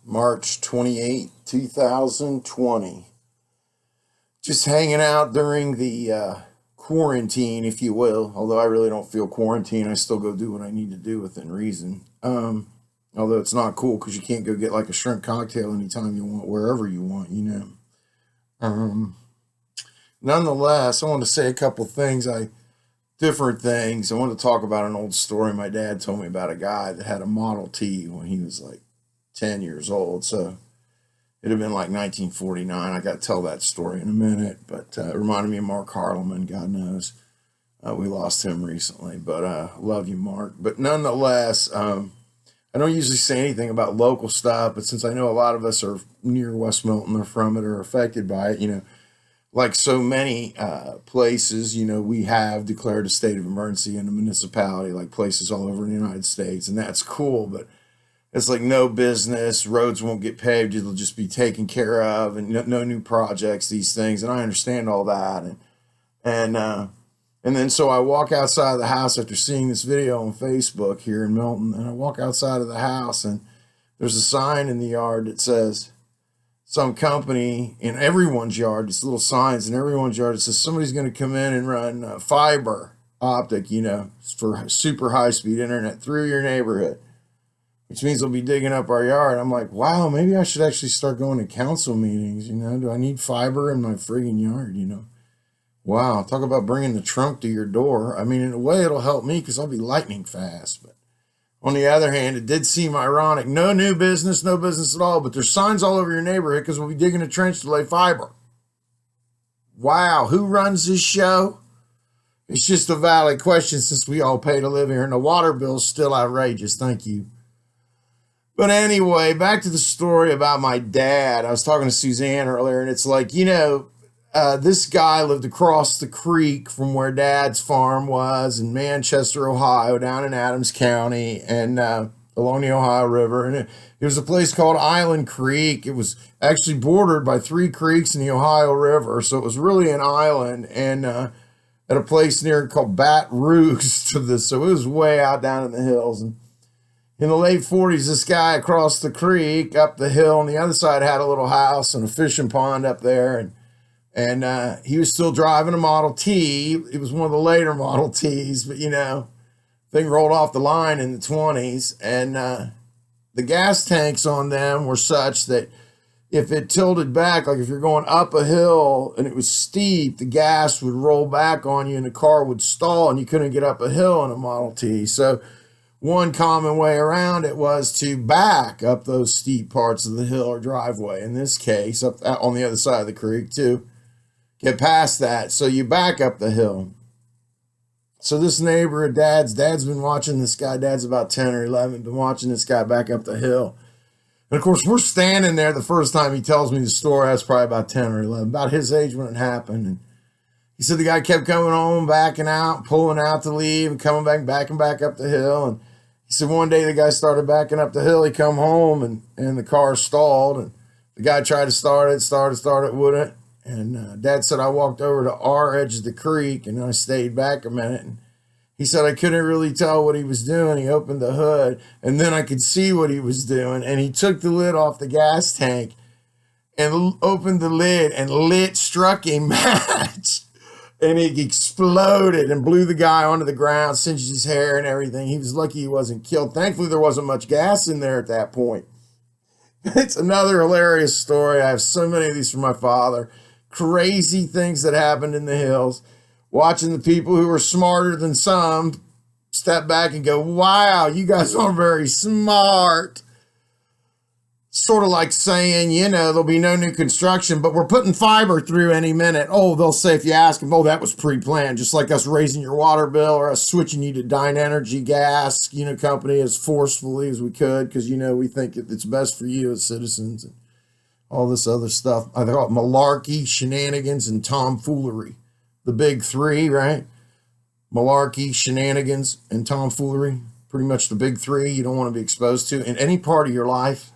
March 28, 2020. Just hanging out during the quarantine, if you will. Although I really don't feel quarantine. I still go do what I need to do within reason. Although it's not cool because you can't go get like a shrimp cocktail anytime you want, wherever you want, you know. Nonetheless, I want to say a couple things. Different things. I want to talk about an old story my dad told me about a guy that had a Model T when he was like 10 years old. So it'd have been like 1949. I got to tell that story in a minute, but it reminded me of Mark Harleman. God knows. We lost him recently, but love you, Mark. But nonetheless, I don't usually say anything about local stuff, but since I know a lot of us are near West Milton or from it or affected by it, you know, like so many places, you know, we have declared a state of emergency in a municipality, like places all over the United States, and that's cool, but it's like no business, roads won't get paved, it'll just be taken care of, and no new projects, these things, and I understand all that, and then so I walk outside of the house after seeing this video on Facebook here in Milton, and I walk outside of the house, and there's a sign in the yard that says, some company in everyone's yard, it's little signs in everyone's yard, it says somebody's going to come in and run fiber optic, you know, for super high-speed internet through your neighborhood, which means they'll be digging up our yard. I'm like, wow, maybe I should actually start going to council meetings, you know, do I need fiber in my friggin' yard, you know? Wow, talk about bringing the trunk to your door. I mean, in a way, it'll help me because I'll be lightning fast, but on the other hand, it did seem ironic. No new business, no business at all, but there's signs all over your neighborhood because we'll be digging a trench to lay fiber. Wow, who runs this show? It's just a valid question since we all pay to live here, and the water bill's still outrageous. Thank you. But anyway, back to the story about my dad. I was talking to Suzanne earlier, and it's like, you know, this guy lived across the creek from where Dad's farm was in Manchester, Ohio, down in Adams County, and along the Ohio River. And it was a place called Island Creek. It was actually bordered by 3 creeks in the Ohio River, so it was really an island. And at a place near called Baton Rouge to this, so it was way out down in the hills. And in the late 40s, this guy across the creek, up the hill on the other side, had a little house and a fishing pond up there, and he was still driving a Model T. It was one of the later Model Ts, but, you know, thing rolled off the line in the 20s. And the gas tanks on them were such that if it tilted back, like if you're going up a hill and it was steep, the gas would roll back on you and the car would stall and you couldn't get up a hill in a Model T. So one common way around it was to back up those steep parts of the hill or driveway. In this case, up on the other side of the creek, too. Get past that, so you back up the hill. So this neighbor of Dad's been watching this guy. Dad's about 10 or 11, been watching this guy back up the hill. And of course, we're standing there the first time he tells me the story. I was probably about 10 or 11, about his age when it happened. And he said the guy kept coming home, backing out, pulling out to leave, and coming back, backing back up the hill. And he said one day the guy started backing up the hill. He come home, and the car stalled. And the guy tried to start it, wouldn't. And Dad said, I walked over to our edge of the creek, and I stayed back a minute. And he said, I couldn't really tell what he was doing. He opened the hood, and then I could see what he was doing. And he took the lid off the gas tank and opened the lid and struck a match. And it exploded and blew the guy onto the ground, singed his hair and everything. He was lucky he wasn't killed. Thankfully, there wasn't much gas in there at that point. It's another hilarious story. I have so many of these from my father. Crazy things that happened in the hills, watching the people who were smarter than some step back and go, wow, you guys aren't very smart. Sort of like saying, you know, there'll be no new construction, but we're putting fiber through any minute. Oh, they'll say if you ask them, oh, that was pre-planned, just like us raising your water bill or us switching you to Dyne Energy gas, you know, company as forcefully as we could because, you know, we think it's best for you as citizens. And all this other stuff. I call it malarkey, shenanigans, and tomfoolery. The big 3, right? Malarkey, shenanigans, and tomfoolery. Pretty much the big 3 you don't want to be exposed to in any part of your life.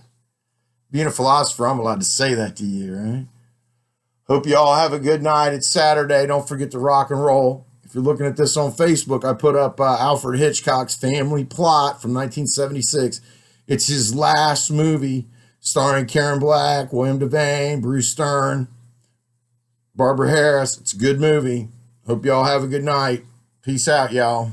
Being a philosopher, I'm allowed to say that to you, right? Hope you all have a good night. It's Saturday. Don't forget to rock and roll. If you're looking at this on Facebook, I put up Alfred Hitchcock's Family Plot from 1976. It's his last movie starring Karen Black, William Devane, Bruce Stern, Barbara Harris. It's a good movie. Hope y'all have a good night. Peace out, y'all.